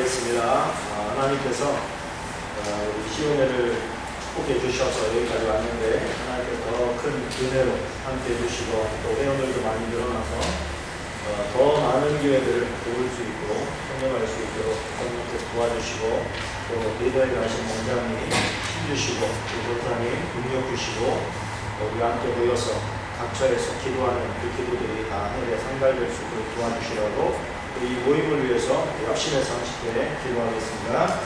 기도하겠습니다. 하나님께서 우리 시온회를 축복해 주셔서 여기까지 왔는데 하나님께서 더 큰 은혜로 함께 해주시고 또 회원들도 많이 늘어나서 더 많은 기회들을 도울 수 있고 성령할 수 있도록 성령께서 도와주시고 또 리더에게 하신 원장님 힘주시고 또 권사님 능력 주시고 우리 함께 모여서 각처에서 기도하는 그 기도들이 다 하늘에 상달될 수 있도록 도와주시라고 우리 모임을 위해서 합심해서 함께 기도하겠습니다.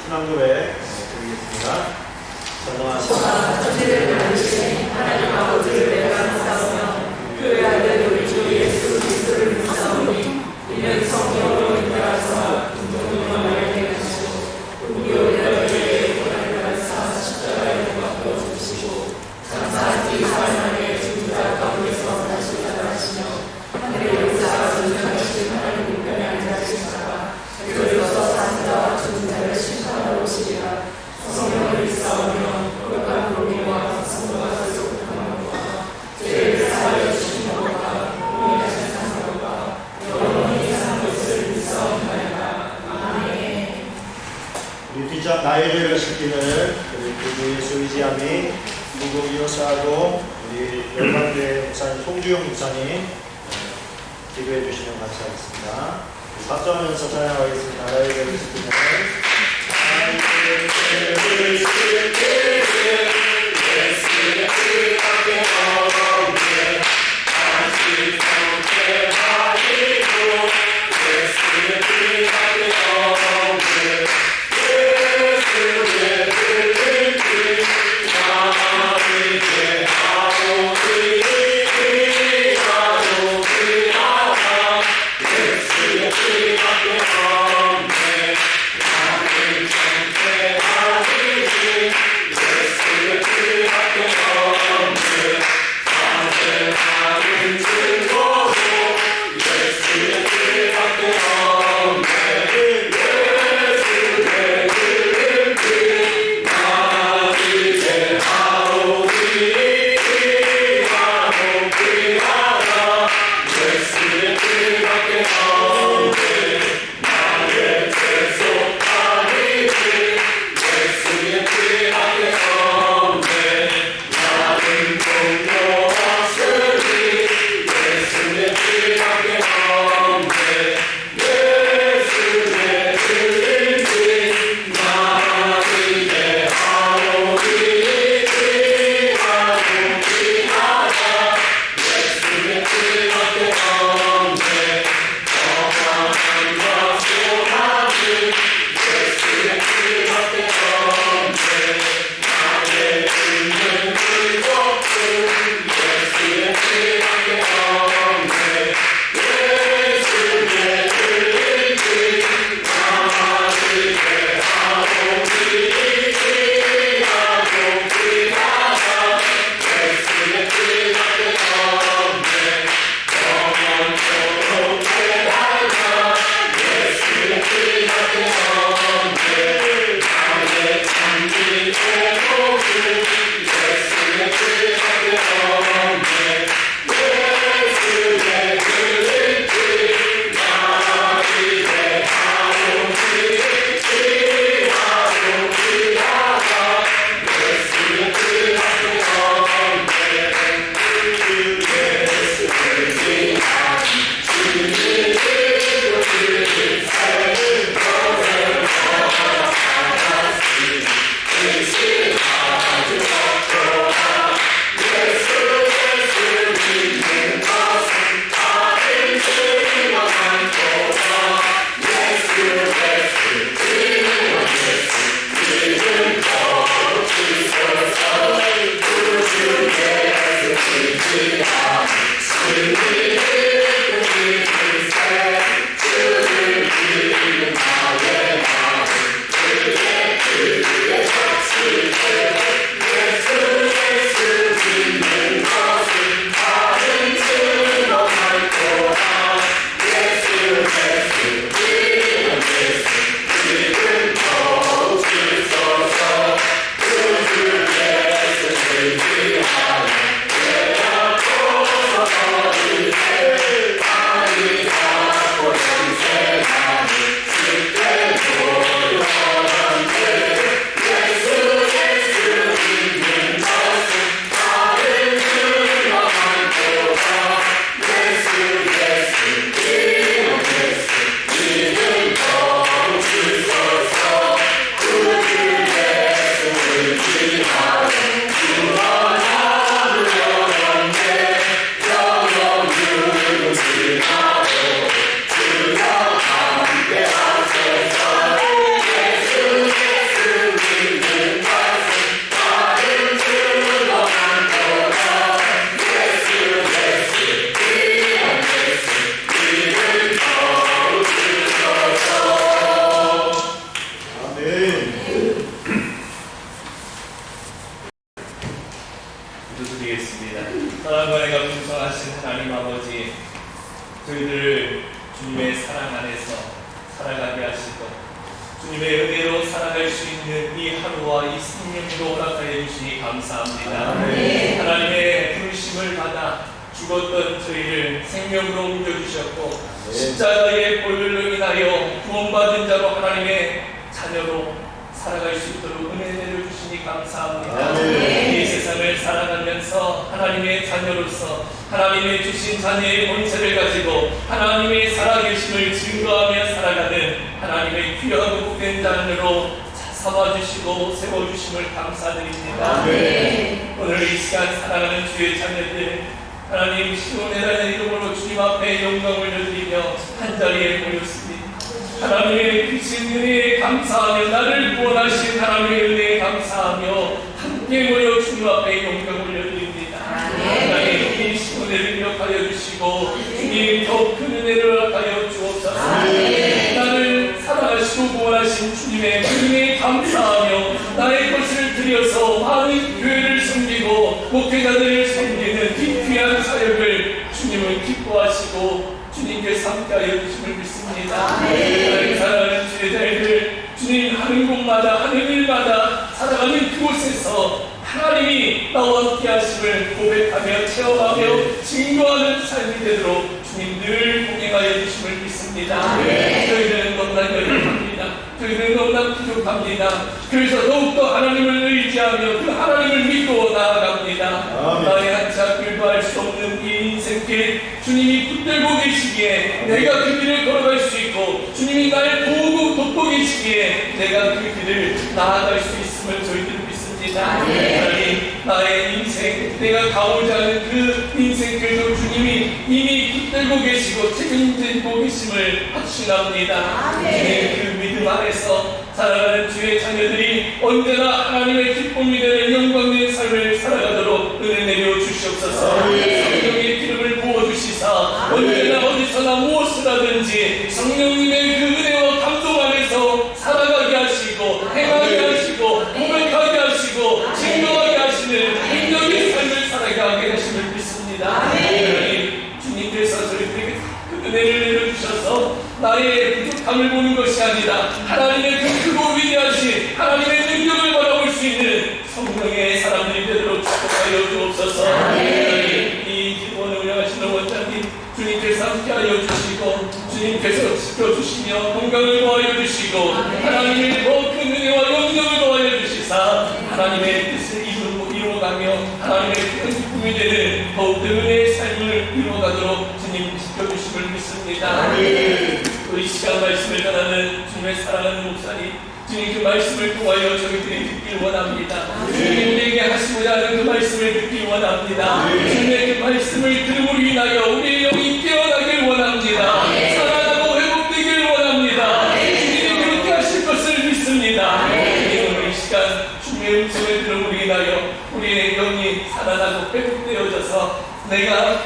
신앙교회 드리겠습니다. 전능하신 천지를 만드신 하나님 아버지를 감사하며 그 아들 우리 주 예수 그리스도를 믿사오니 이는 성령으로 인도하사 운동을 알게 하시고 우리의 열매의 고난을 받사 십자가에 못 박혀 죽으시고 장사 뒤 사흘 죽은 자 가운데서 다시 살아나시며 하늘의 역사가 존재하신 하나님 우편에 앉아계신 자가 그리스도서 사는 자와 죽은 자를 심판하러 오시리라. 성령을 믿사오며 거룩한 복음과 성도가 설속한 것과 죄를 사하여 주신 것과 공의하신 상속과 영원히 산 것을 믿사옵나이다. 아멘. 우리 뒷장 나의 죄를 씻기는 우리 예수 의지함이 무국 요사하고 우리 열방교회 목사님 송주영 목사님 기도해 주시면 감사하겠습니다. 박수하면서 찬양하겠습니다. 나의 죄를 씻기는 나의 죄를 씻기는 예수의 피밖에 없네. 다시 성체하리고 예수의 피밖에 없네. 예수의 피를 나의 죄하오니 피하오 피하라. 예수의 피밖에 없네. 나를 성체하리니 예수의 피밖에 없네. 사죄하는 증거로 예수의 피밖에 없네. 예수의 기름 나 이제 하오니 피하오 피하라. 예수의 피밖에 없네. 나의 죄 속하리니 예수의 피밖에 없네. 나는 공로하으니 기도드리겠습니다. 사랑과 애가 풍성하신 하나님 아버지, 저희들을 주님의 사랑 안에서 살아가게 하시고 주님의 은혜로 살아갈 수 있는 이 하루와 이 생명도 허락하여 주시니 감사합니다. 하나님의 부르심을 받아 죽었던 저희를 생명으로 옮겨주셨고 십자가의 보혈로 인하여 구원받은 자로 하나님의 자녀로 살아갈 수 있도록 은혜 내려주시니 감사합니다. 이 세상을 살아가면서 하나님의 자녀로서 하나님의 주신 자녀의 본체를 가지고 하나님의 살아계심을 증거하며 살아가는 하나님의 귀하고 복된 자녀로 삼아주시고 세워주심을 감사드립니다. 오늘 이 시간 살아가는 주의 자녀들 하나님 시온이라는 이름으로 주님 앞에 영광을 드리며 한자리에 모였습니다. 하나님의 크신 은혜에 감사하며 나를 구원하신 하나님의 은혜에 감사하며 함께 모여 주님 앞에 영광을 올려드립니다. 하나님 이 시온을 기억하여 주시고 주님 더욱 큰 은혜를 허락하여 주옵소서. 나를 사랑하시고 구원하신 주님의 은혜에 감사하며 나의 것을 드려서 많은 교회를 섬기고 목회자들을 섬기는 이 귀한 사역을 주님은 기뻐하시고 주님께서 함께하여 주심을 믿습니다. 나의 사랑하는 주의자들 주님 하는 곳마다 하는 일마다 살아가는 그곳에서 하나님이 나와 함께하심을 고백하며 체험하며 증거하는 삶이 되도록 주님 늘 동행하여 주심을 믿습니다. 저희들은 너무나 열악합니다. 저희들은 너무나 부족합니다. 그래서 더욱더 하나님을 의지하며 그 하나님을 믿고 나아갑니다. 나의 한차 길도할 수 없는 이 인생길 주님이 붙들고 계시기에 내가 그 길을 걸어갈 수 있고 주님이 날 보고 돕고 계시기에 내가 그 길을 나아갈 수 있음을 저희들은 믿습니다. 하나님 나의 인생 내가 가고자 하는 그 인생길도 주님이 이미 붙들고 계시고 책임지고 계심을 확신합니다. 주님의 그 믿음 안에서 살아가는 주의 자녀들이 언제나 하나님의 기쁨이 되는 영광된 삶을 살아가도록 은혜 내려 주시옵소서. 성령의 기름을 부어주시사 언제나 어디서나 무엇을 하든지 성령님의 그 은혜와 감동 안에서 살아가게 하시고 행하게 하시고 고백하게 하시고 증거하게 하시는 행정의 삶을 살아가게 하심을 믿습니다. 하나님 주님께서 저희들에게 그 은혜를 내려주셔서 나의 부족함을 보는 것이 아니라 하나님의 그 크고 위대하신 하나님의 능력을 바라볼 수 있는 성령의 사람들이 되도록 축복하여 주옵소서. 하나님 이 기도원을 운영하시는 원장님 주님께서 함께하여 주시고 주님께서 지켜주시며 건강을 더하여 주시고 하나님의 더 큰 은혜와 영광을 더하여 주시사 하나님의 뜻을 이루어가며 하나님의 큰 기쁨이 되는 더욱 은혜의 삶을 이루어가도록 주님 지켜주심을 믿습니다. 우리 시간 말씀을 전하는 주님의 사랑하는 목사님 주님 그 말씀을 통하여 저희들이 듣길 원합니다. 주님 우리에게 하시고자 하는 그 말씀을 듣길 원합니다. 주님의 그 말씀을 들음으로 인하여 우리의 영이 깨어나길 원합니다. 살아나고 회복되길 원합니다. 주님이 그렇게 하실 것을 믿습니다. 주님 오늘 이 시간 주님의 음성을 들음으로 인하여 우리의 영이 살아나고 회복되어져서 내가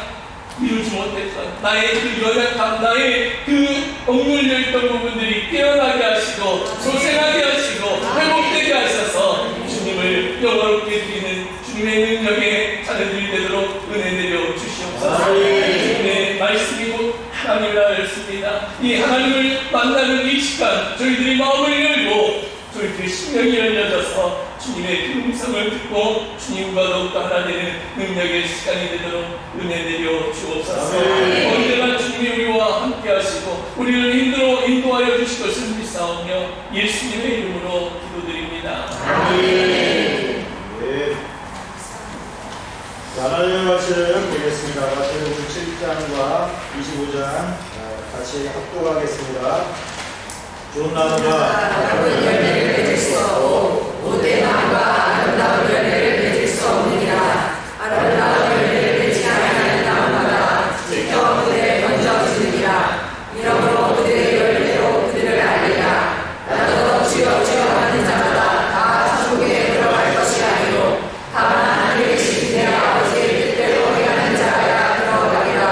이루지 못했던 나의 그 연약함, 나의 그 억눌려 있던 부분들이 깨어나게 하시고 소생하게 하시고 회복되게 하셔서 주님을 영화롭게 드리는 주님의 능력에 자녀들이 되도록 은혜 내려 주시옵소서. 주님의 말씀이 곧 하나님을 알습니다. 이 하나님을 만나는 이 시간 저희들이 마음을 열고 저희들의 심령이 열려져서 주님의 그 음성을 듣고 주님과 더욱더 하나 되는 능력의 시간이 되도록 은혜 내려 주옵소서. 언제나 주님이 우리와 함께 하시고 우리를 인도하여 주실 것을 믿사오며 예수님의 이름으로 기도드립니다. 네. 하나님의 말씀을 보겠습니다. 마태복음 7장과 25장 같이 합독하겠습니다. 좋은 나무가 나쁜 열매를 맺을 수 없고 못된 나무가 아름다운 열매를 맺을 수 없느니라. 아름다운 열매를 맺지 아니하는 나무마다 지켜 그들에 던져지느니라. 이러므로 그들의 열매로 그들을 알리라. 나도 주여 주여 하는 자마다 다 천국에 들어갈 것이 아니요 다만 하늘에 계신 내 아버지의 뜻대로 행하는 자라야 들어가리라.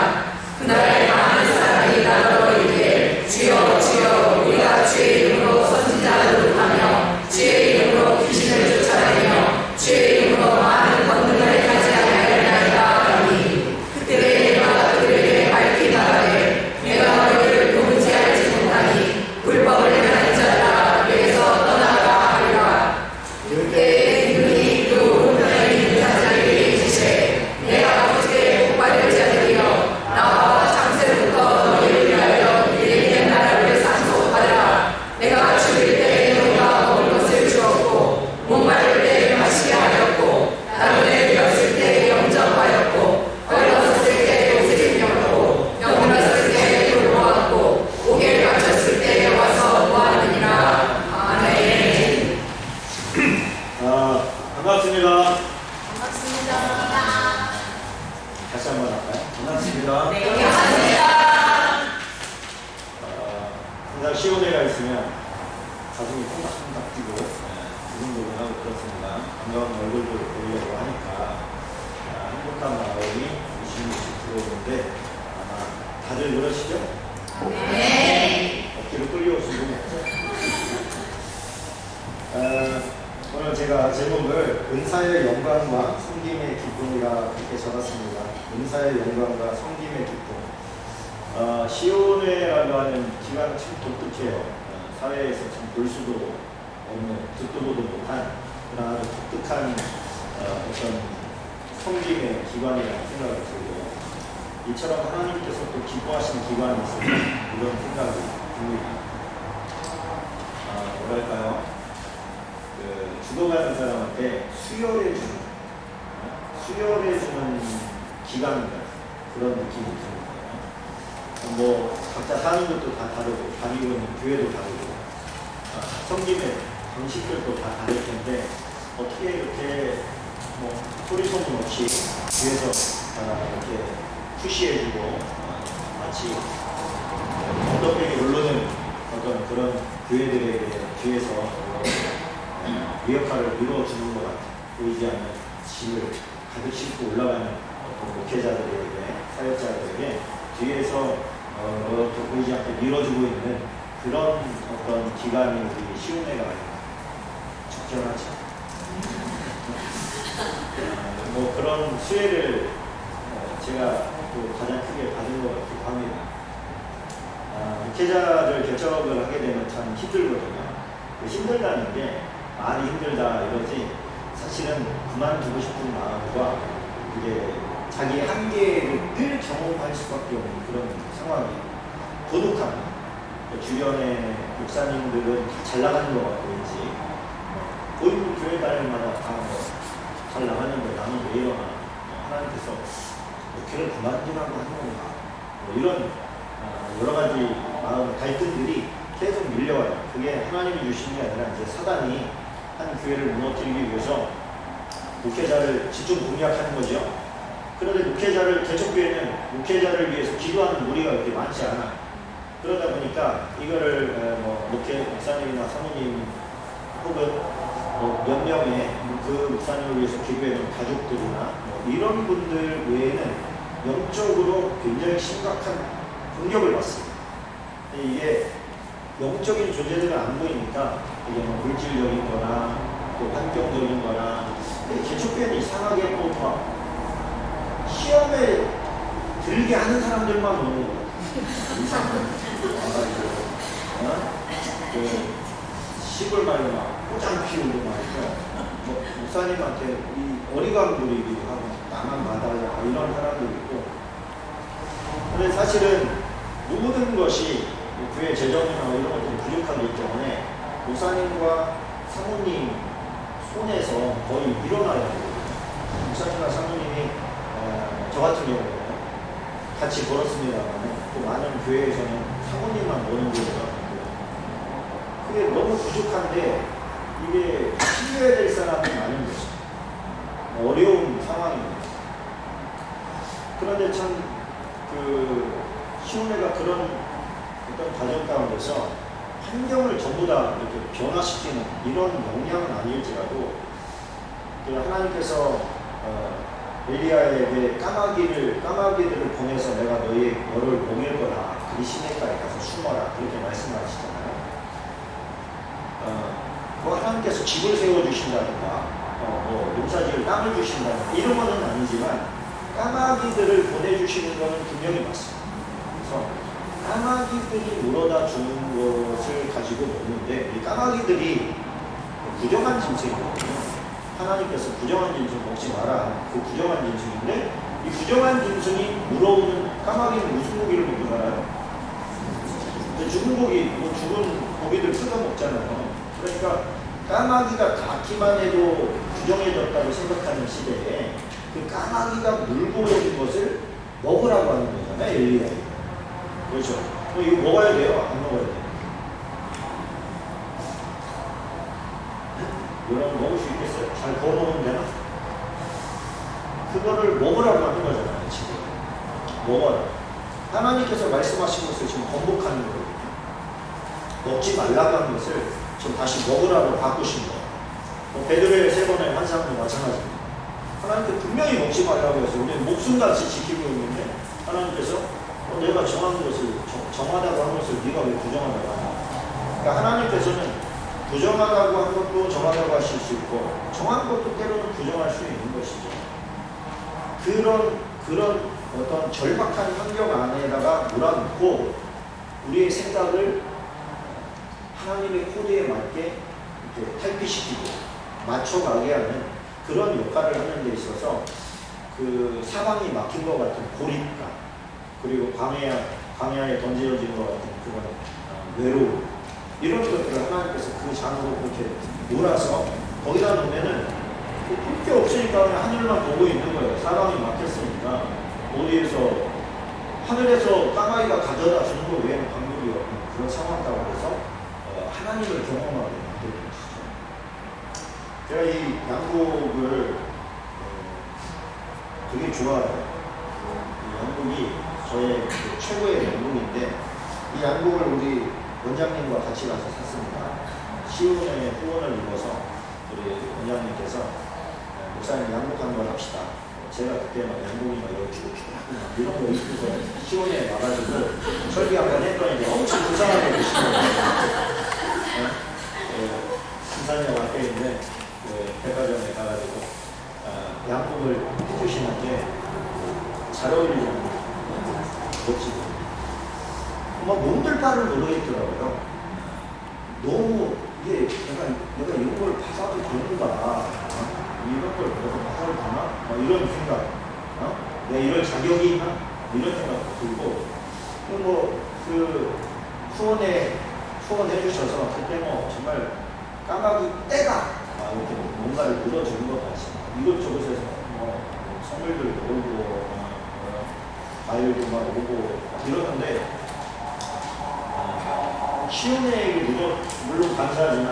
그날 많은 사람이 나더러 이르되 주여 주여 우리가 주의 이름으로 선지자를 노릇하며 주의 이름으로 귀신을 쫓아내며 주의 이름으로 많은 권능을 행하지 아니하였나이다 하니 그때 내가 그들에게 밝히 말하되 내가 너희를 도무지 알지 못하니 불법을 행하는 자들아 내게서 떠나가라 하리라. 그때 이분이 그 오른편에 있는 자들에게 이르시되 내가 아버지께 복받을 자들이여 나와 창세부터 너희를 위하여 이르게 나라를 상속하라. 내가 죽을 때 너희가 먹을 것을 주었고 목마를 때 마시게 하였고 나그네 되었을 때 영접하였고 헐벗었을 때 옷을 입혔고 병들었을 때 돌보았고 옥에 갇혔을 때 와서 보았느니라. 아멘. 반갑습니다. 다시 한번 할까요? 반갑습니다. 항상 시온회가 있으면 가슴이 콩닥콩닥 뛰고 두근두근하고 그렇습니다. 반가운 얼굴도 보이려고 하니까 행복한 마음이 무심무심 들어오는데 아마 다들 그러시죠? 어깨를 끌려오신 분 없죠? 오늘 제가 제목을 은사의 영광과 섬김의 기쁨이라 그렇게 적었습니다. 은사의 영광과 섬김의 기쁨. 시온회라고 하는 기관은 참 독특해요. 사회에서 참 볼 수도 없는, 듣도 보도 못한 그런 아주 독특한 어떤 섬김의 기관이라는 생각을 들고 이처럼 하나님께서 또 기뻐하시는 기관이 있으면 이런 생각이 듭니다. 뭐랄까요? 죽어가는 사람한테 수혈해주는 기관이다. 그런 느낌이 듭니다. 뭐 각자 사는 것도 다 다르고 다니고 있는 교회도 다르고 섬김의 방식들도 다 다를 텐데 어떻게 이렇게 뭐 소리 소문 없이 뒤에서 이렇게 푸시해주고 마치 언덕백이 오르는 어떤 그런 교회들에게 뒤에서 이 역할을 이루어주는 것 같아 보이지 않는 짐을 가득 싣고 올라가는 어떤 목회자들에게 사역자들에게 뒤에서 또 보이지 않게 밀어주고 있는 그런 어떤 기관이 우리 시온회가 아닌가 적절하죠. 뭐 그런 수혜를 제가 또 가장 크게 받은 것 같기도 합니다. 목회자들 결정을 하게 되면 참 힘들거든요. 힘들다는 게 말이 힘들다 이러지 사실은 그만두고 싶은 마음과 이게 자기 한계를 늘 경험할 수밖에 없는 그런 상황이 고독함. 주변의 목사님들은 다 잘 나가는 것 같고 왠지 보이는 교회 다닐 마다 다 잘 나가는데 나는 왜 이러나 하나님께서 목회를 그만두라고 하는 건가 이런 여러 가지 마음 갈등들이 계속 밀려와요. 그게 하나님이 주신 게 아니라 이제 사단이 한 교회를 무너뜨리기 위해서 목회자를 집중 공략하는 거죠. 그런데 개척교회는 목회자를 위해서 기도하는 무리가 그렇게 많지 않아. 그러다 보니까 이거를 목사님이나 사모님 혹은 몇 명의 그 목사님을 위해서 기도해놓은 가족들이나 이런 분들 외에는 영적으로 굉장히 심각한 공격을 받습니다. 이게 영적인 존재들은 안 보이니까 이게 뭐 물질적인 거나 또 환경적인 거나 개척교회는 이상하게 또막 시험에 들게 하는 사람들만 오는 거예요. 이상하게 와가지고 그 시골 말로 막 꼬장 피우고 말이죠. 뭐 목사님한테 이 어리광 부리기도 하고 나만 받아야 이런 사람도 있고. 근데 사실은 모든 것이 교회 재정이나 이런 것들이 부족하기 때문에 목사님과 사모님 손에서 거의 밀어놔야 되거든요. 목사님과 사모님이 저 같은 경우는 같이 벌었습니다만 또 많은 교회에서는 사모님만 버는 경우가 많고요. 그게 너무 부족한데 이게 신뢰해야 될 사람이 많은 거죠. 어려운 상황입니다. 그런데 참 시온회가 그런 어떤 과정 가운데서 환경을 전부 다 이렇게 변화시키는 이런 역량은 아닐지라도 하나님께서 엘리야에게 까마귀들을 보내서 내가 너를 보낼 거라 그리 시내가에 가서 숨어라 그렇게 말씀하시잖아요. 뭐 하나님께서 집을 세워주신다든가 뭐 농사지을 땅을 주신다든가 이런 거는 아니지만 까마귀들을 보내주시는 것은 분명히 맞습니다. 그래서 까마귀들이 물어다 주는 것을 가지고 먹는데 이 까마귀들이 부정한 짐승이거든요. 하나님께서 부정한 짐승 먹지 마라 그 부정한 짐승인데 이 부정한 짐승이 물어오는 까마귀는 무슨 고기를 먹는 줄 알아요? 죽은 고기, 뭐 죽은 고기들 뜯어 먹잖아요. 그러니까 까마귀가 닿기만 해도 부정해졌다고 생각하는 시대에 그 까마귀가 물고 오는 것을 먹으라고 하는 거잖아요, 엘리야. 그렇죠? 이거 먹어야 돼요? 안 먹어야 돼요? 여러분 먹을 수 있겠어요? 잘 구워먹으면 되나? 그거를 먹으라고 하는 거잖아요, 지금. 먹어라. 하나님께서 말씀하신 것을 지금 번복하는 거예요. 먹지 말라고 하는 것을 지금 다시 먹으라고 바꾸신 거예요. 베드로의 3번의 환상도 마찬가지입니다. 하나님께 분명히 먹지 말라고 해서 우리는 목숨같이 지키고 있는데 하나님께서 내가 정한 것을 정하다고 한 것을 네가 왜 부정하다고 하냐. 그러니까 하나님께서는 부정하다고 한 것도 정하다고 하실 수 있고 정한 것도 때로는 부정할 수 있는 것이죠. 그런 어떤 절박한 환경 안에다가 몰아넣고 우리의 생각을 하나님의 코드에 맞게 이렇게 탈피시키고 맞춰가게 하는 그런 역할을 하는 데 있어서 그 사방이 막힌 것 같은 고립감 그리고 광야에 던져진 것 같은 그런 외로움 이런 것들을 하나님께서 그 장으로 그렇게 몰아서 거기다 놓으면은 볼 게 없으니까 그냥 하늘만 보고 있는 거예요. 사방이 막혔으니까 어디에서 하늘에서 까마귀가 가져다 주는 것 외에는 방법이 없는 그런 상황 가운데서 하나님을 경험하게 만드는 것이죠. 제가 이 양곡을 되게 좋아해요. 이 양곡이 저의 최고의 양곡인데 이 양곡을 우리 원장님과 같이 가서 샀습니다. 시온의 후원을 입어서 우리 원장님께서 목사님 양복 한번 합시다. 제가 그때 막 양복이 막 이런 거 입고서 시온에 와가지고 설계 한번 했더니 엄청 불쌍하게 보시더라고요. 신사역 앞에 있는 백화점에 가가지고 양복을 해주시는데 잘 어울리지 않아요. 멋지고 막 몸들 바를 모르겠더라고요. 너무 이게 내가 이런 걸 봐서도 되는가 이런 걸 내가 봐서도 되나 이런 생각 내가 이럴 자격이 있나 이런 생각도 들고 후원해 주셔서 그때 정말 까마귀 때가 이렇게 뭔가를 물어주는 것 같습니다. 이것저것에서 선물들도 오고 과일도 막 오고 이러는데 시온에게 물론 감사하지만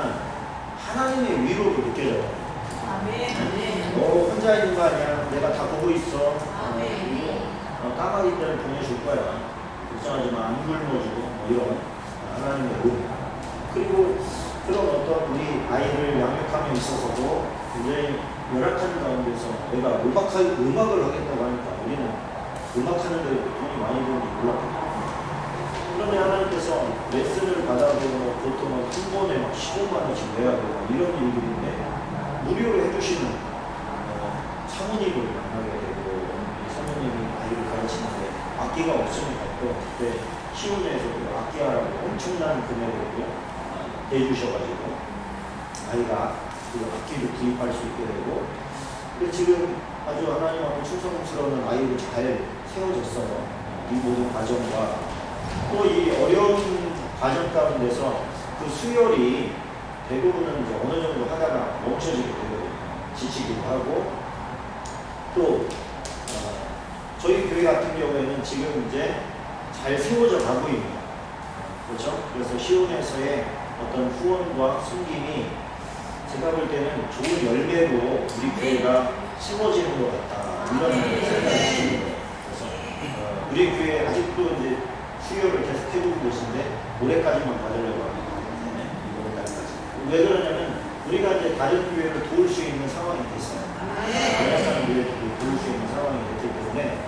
하나님의 위로를 느껴져요. 아멘. 너 혼자 있는 거 아니야. 내가 다 보고 있어. 아멘. 까마귀들을 보내줄 거야. 걱정하지만 안 굶어주고 이런 하나님의 은 그리고 그런 어떤 우리 아이를 양육함에 있어서도 굉장히 열악한 가운데서 내가 음악을 하겠다고 하니까 우리는 음악하는 데 돈이 많이 드는지 몰랐거든요. 그러면 하나님께서 레슨을 받아도 보통 한 번에 막 15만 원씩 내야 되고 이런 일들인데 무료로 해주시는 사모님을 만나게 되고 이 사모님이 아이를 가르치는데 악기가 없으니까 또 그때 시온에서도 악기하라고 엄청난 금액을 내주셔가지고 아이가 그 악기를 구입할 수 있게 되고 근데 지금 아주 하나님하고 충성스러운 아이로 잘 세워졌어요. 이 모든 과정과 또 이 어려운 과정 가운데서 그 수혈이 대부분은 이제 어느 정도 하다가 멈춰지게 되거든요. 지치기도 하고 또 저희 교회 같은 경우에는 지금 이제 잘 세워져 가고 있는 그렇죠? 그래서 시온에서의 어떤 후원과 숨김이 제가 볼 때는 좋은 열매로 우리 교회가 심어지는 것 같다 이런 생각이 듭니다. 그래서 우리 교회 아직도 이제 수요를 계속 해주고 계신데 올해까지만 받으려고 합니다. 올해까지. 왜 그러냐면 우리가 이제 다른 교회를 도울 수 있는 상황이 됐어요. 다른 교회를 도울 수 있는 상황이 됐기 때문에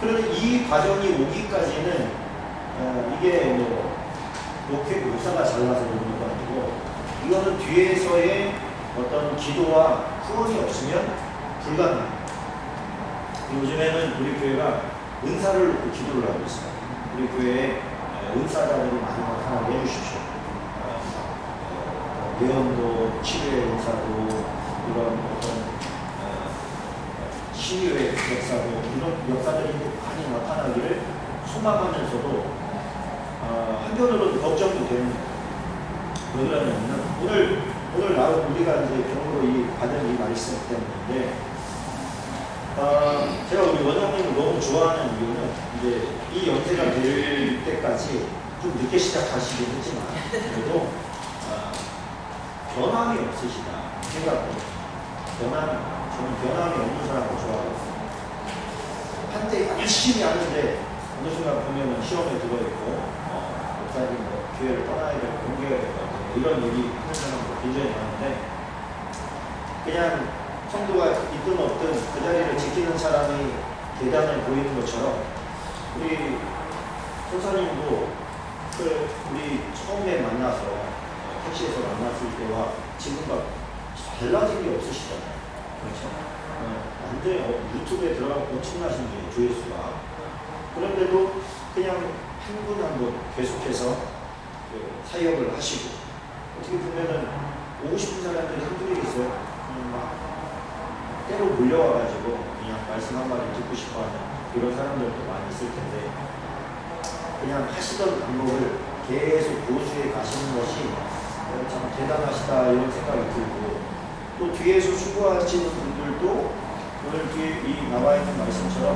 그런데 이 과정이 오기까지는 이게 뭐 목사가 잘나서 그런 것도 아니고 이거는 뒤에서의 어떤 기도와 후원이 없으면 불가능합니다. 요즘에는 우리 교회가 은사를 놓고 기도를 하고 있어요. 우리 교회에 은사자들이 많이 나타나게 해주십시오. 예언도, 치료의 은사도, 이런 어떤 치유의 역사도, 이런 역사들이 많이 나타나기를 소망하면서도 한편으로는 걱정도 됩니다. 왜 그러냐면 오늘 나온 우리가 이제 경우로 받은 이 말씀 때문인데 제가 우리 원장님을 너무 좋아하는 이유는 이제 이 연세가 될 때까지 좀 늦게 시작하시긴 했지만 그래도 변함이 없으시다 생각합니다. 저는 변함이 없는 사람을 좋아하거든요. 한때 열심히 하는데 어느 순간 보면은 시험에 들어있고 목사님 뭐 교회를 떠나야 되고 공개해야 될 것 같아요. 이런 얘기 하는 사람도 굉장히 많은데 그냥 성도가 있든 없든 그 자리를 지키는 사람이 대단해 보이는 것처럼 우리 선사님도 우리 처음에 만나서 택시에서 만났을 때와 지금과 달라진 게 없으시잖아요. 그렇죠? 완전히 유튜브에 들어가고 엄청나신 분이 조회수가 그런데도 그냥 한 분 한 분 계속해서 사역을 하시고 어떻게 보면은 오고 싶은 사람들이 한둘이겠어요. 막 때로 몰려와가지고 그냥 말씀 한마디 듣고 싶어하는 그런 사람들도 많이 있을 텐데 그냥 하시던 방법을 계속 고수해 가시는 것이 참 대단하시다 이런 생각이 들고 또 뒤에서 수고하시는 분들도 오늘 뒤에 이 나와 있는 말씀처럼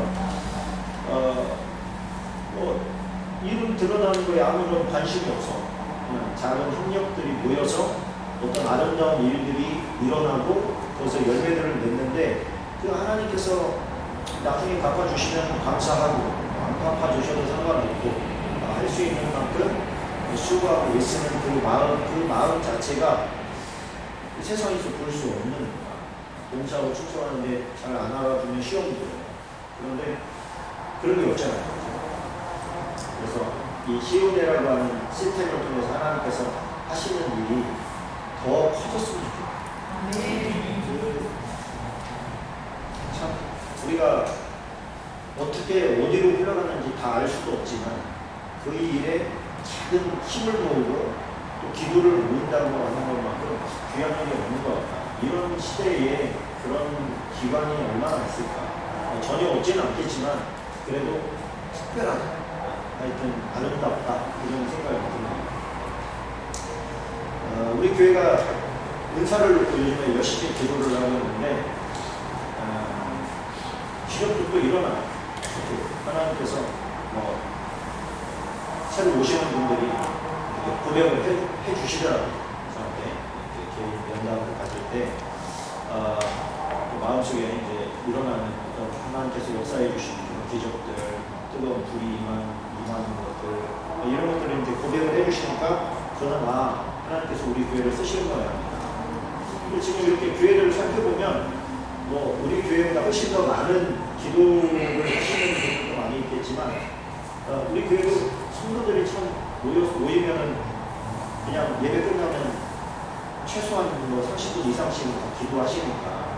뭐 이름 드러나는 거에 아무런 관심이 없어 그냥 작은 협력들이 모여서 어떤 아름다운 일들이 일어나고 거기서 열매들을 맺는데 그 하나님께서 나중에 갚아주시면 감사하고 안 갚아주셔도 상관없고 할 수 있는 만큼 수고하고 애쓰는 그 마음 자체가 세상에서 볼 수 없는 봉사하고 충성하는데 잘 안 알아주면 시험이 들어요. 그런데 그런 게 없잖아요. 그래서 이 시온이라고 하는 시스템을 통해서 하나님께서 하시는 일이 더 커졌으면 좋겠어요. 참 우리가 어떻게 어디로 흘러가는지 다 알 수도 없지만 그 일에 작은 힘을 모으고 또 기도를 모은다고 하는 것만큼 귀한 일이 없는 것 같다. 이런 시대에 그런 기관이 얼마나 있을까. 전혀 없지는 않겠지만 그래도 특별하다. 하여튼 아름답다. 이런 생각이 듭니다. 우리 교회가 은사를 놓고 요즘에 열심히 기도를 하고 있는데 기적도 일어나요. 하나님께서 새로 오시는 분들이 고백을 해주시더라고요. 저한테 개인 면담을 가질 때 마음속에 이제 일어나는 어떤 하나님께서 역사해 주시는 그런 기적들, 뜨거운 불이 임하는 것들 이런 것들을 이제 고백을 해주시니까 저는 하나님께서 우리 교회를 쓰시는 거야. 그리고 지금 이렇게 교회를 살펴보면 우리 교회보다 훨씬 더 많은 기도를 하시는 분들 모르겠지만 우리 교회도 성도들이 참 모이면은 그냥 예배 끝나면 최소한 뭐 30분 이상씩은 다 기도하시니까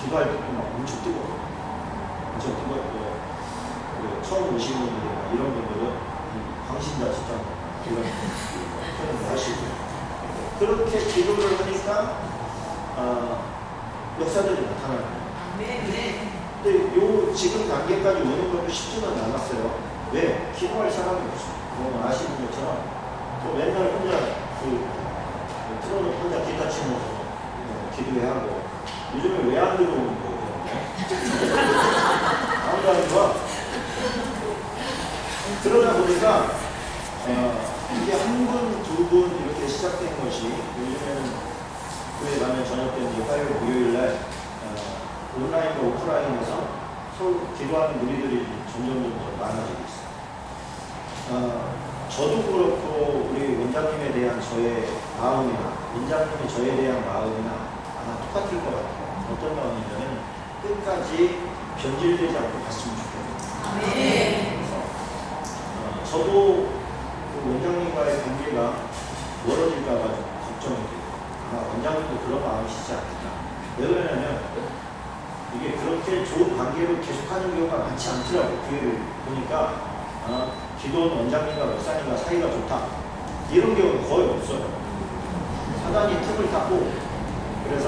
기도할 때도 막 엄청 뜨거워요. 엄청 뜨겁고 처음 오신 분들이나 이런 분들은 광신자 진짜 기도 하시고 그렇게 기도를 하니까 역사들이 나타나요. 근데 요 지금 단계까지 오는 것도 쉽지는 않았어요. 왜? 기도할 사람이 없어요. 뭐 아시는 것처럼 맨날 혼자 틀어놓고 혼자 기타 치면서 기도해야 하고 요즘에 왜 안 들어오는 거예요? 아무도 안 들어와. 그러다 보니까 이게 한 분, 두 분 이렇게 시작된 것이 요즘에는 교회 가면 저녁 때 이제 화요일, 목요일날 온라인과 오프라인에서 서로 기도하는 무리들이 점점 많아지고 있어요. 저도 그렇고 우리 원장님에 대한 저의 마음이나 원장님이 저에 대한 마음이나 아마 똑같을 것 같아요. 어떤 마음이냐면 끝까지 변질되지 않고 갔으면 좋겠어요. 그래서 저도 그 원장님과의 관계가 멀어질까 봐 걱정이 돼요. 아마 원장님도 그런 마음이시지 않을까. 왜 그러냐면 이게 그렇게 좋은 관계로 계속하는 경우가 많지 않더라고요. 교회를 보니까 기도원 원장님과 목사님과 사이가 좋다 이런 경우는 거의 없어요. 사단이 틈을 타고 그래서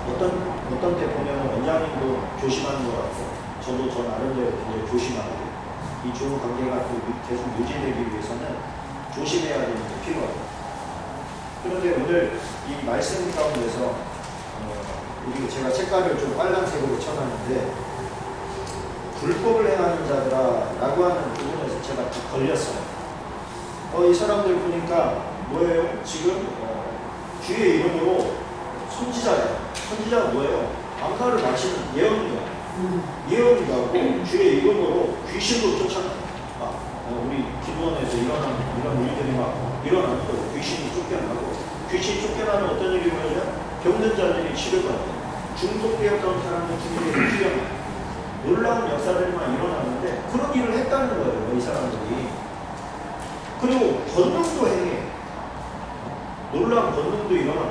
어떤 때 보면 원장님도 조심하는 것 같고 저도 저 나름대로 굉장히 조심하고 이 좋은 관계가 계속 유지되기 위해서는 조심해야 되는 게 필요하고 그런데 오늘 이 말씀 가운데서 제가 책가를 좀 빨간색으로 쳐놨는데 불법을 행하는 자들아라고 하는 부분에서 제가 딱 걸렸어요. 이 사람들 보니까 뭐예요? 지금 주의 이름으로 선지자예요. 선지자가 뭐예요? 암살을 마치는 예언자. 예언자고 주의 이름으로 귀신도 쫓아나요. 우리 기도원에서 이런 일들이 막 일어나는 거예요. 귀신이 쫓겨나고 귀신이 쫓겨나면 어떤 일이 보여요? 병든 자들이 치료받아요. 중독되었던 사람들 중에 풀려나요. 놀라운 역사들만 일어나는데 그런 일을 했다는 거예요. 이 사람들이. 그리고 권능도 행해. 놀라운 권능도 일어나.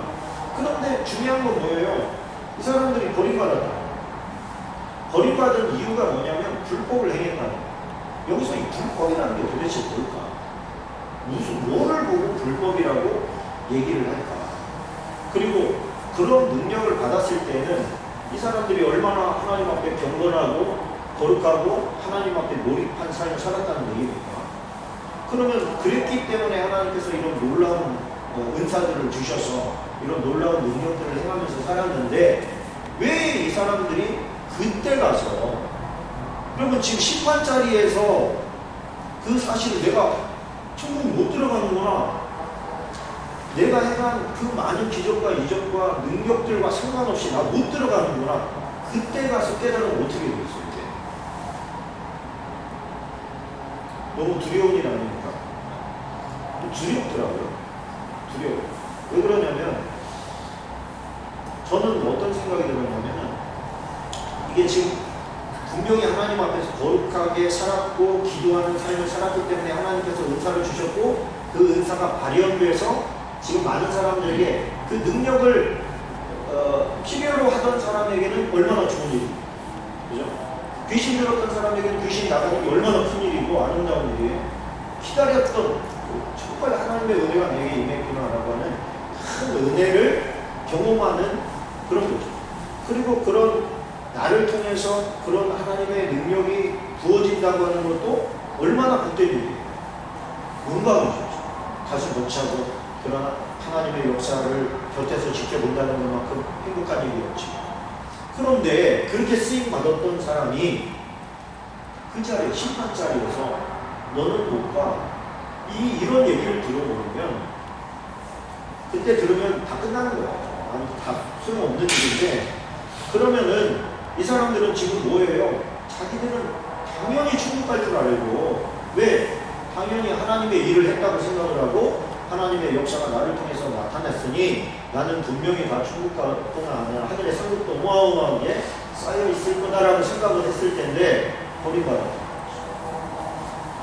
그런데 중요한 건 뭐예요? 이 사람들이 버림받았다. 버림받은 이유가 뭐냐면 불법을 행했다는 거예요. 여기서 이 불법이라는 게 도대체 뭘까? 뭐를 보고 불법이라고 얘기를 할까? 그리고 그런 능력을 받았을 때는 이 사람들이 얼마나 하나님 앞에 경건하고 거룩하고 하나님 앞에 몰입한 삶을 살았다는 얘기입니까? 그러면 그랬기 때문에 하나님께서 이런 놀라운 은사들을 주셔서 이런 놀라운 능력들을 행하면서 살았는데 왜 이 사람들이 그때 가서 그러면 지금 심판자리에서 그 사실을 내가 천국 못 들어가는구나. 내가 행한 그 많은 기적과 이적과 능력들과 상관없이 나 못 들어가는구나. 그때 가서 깨달으면 어떻게 되겠어요? 이제? 너무 두려운 일 아닙니까? 두렵더라고요. 두려워요. 왜 그러냐면 저는 어떤 생각이 들었냐면 이게 지금 분명히 하나님 앞에서 거룩하게 살았고 기도하는 삶을 살았기 때문에 하나님께서 은사를 주셨고 그 은사가 발현돼서 지금 많은 사람들에게 그 능력을 필요로 하던 사람에게는 얼마나 좋은 일이에요. 그죠? 귀신 들었던 사람에게는 귀신 나가는 게 얼마나 큰 일이고 아름다운 일이에요. 기다렸던 정말 하나님의 은혜가 내게 임했구나라고 하는 큰 은혜를 경험하는 그런 거죠. 그리고 그런 나를 통해서 그런 하나님의 능력이 부어진다고 하는 것도 얼마나 복된 일이에요. 영광이죠. 다시 못 차고 그러나 하나님의 역사를 곁에서 지켜본다는 것만큼 행복한 일이었지. 그런데 그렇게 쓰임 받았던 사람이 그 자리에 심판 자리에서 너는 못 가. 이런 얘기를 들어보면 그때 들으면 다 끝나는 거야. 아니 다 소용없는 일인데 그러면은 이 사람들은 지금 뭐예요? 자기들은 당연히 천국 갈 줄 알고 왜? 당연히 하나님의 일을 했다고 생각을 하고 하나님의 역사가 나를 통해서 나타났으니 나는 분명히 다 천국 동안 하늘의 상급도 어마어마하게 쌓여 있을 거다라고 생각을 했을 텐데 버림받았다.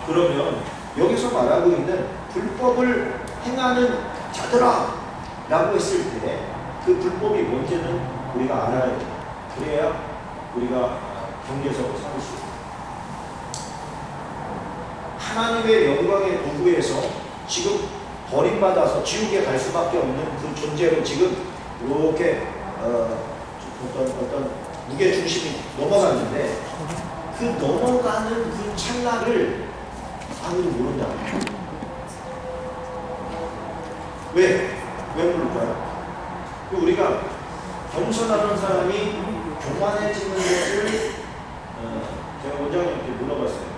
그러면 여기서 말하고 있는 불법을 행하는 자들아 라고 했을 때 그 불법이 뭔지는 우리가 알아야 돼. 그래야 우리가 경계석을 삼을 수 있다. 하나님의 영광의 도구에서 지금 버림받아서 지옥에 갈 수밖에 없는 그 존재로 지금 이렇게 어떤 무게중심이 넘어갔는데 그 넘어가는 그 찰나를 아무도 모른다. 왜 모를까요? 우리가 겸손하는 사람이 교만해지는 것을 제가 원장님께 물어봤어요.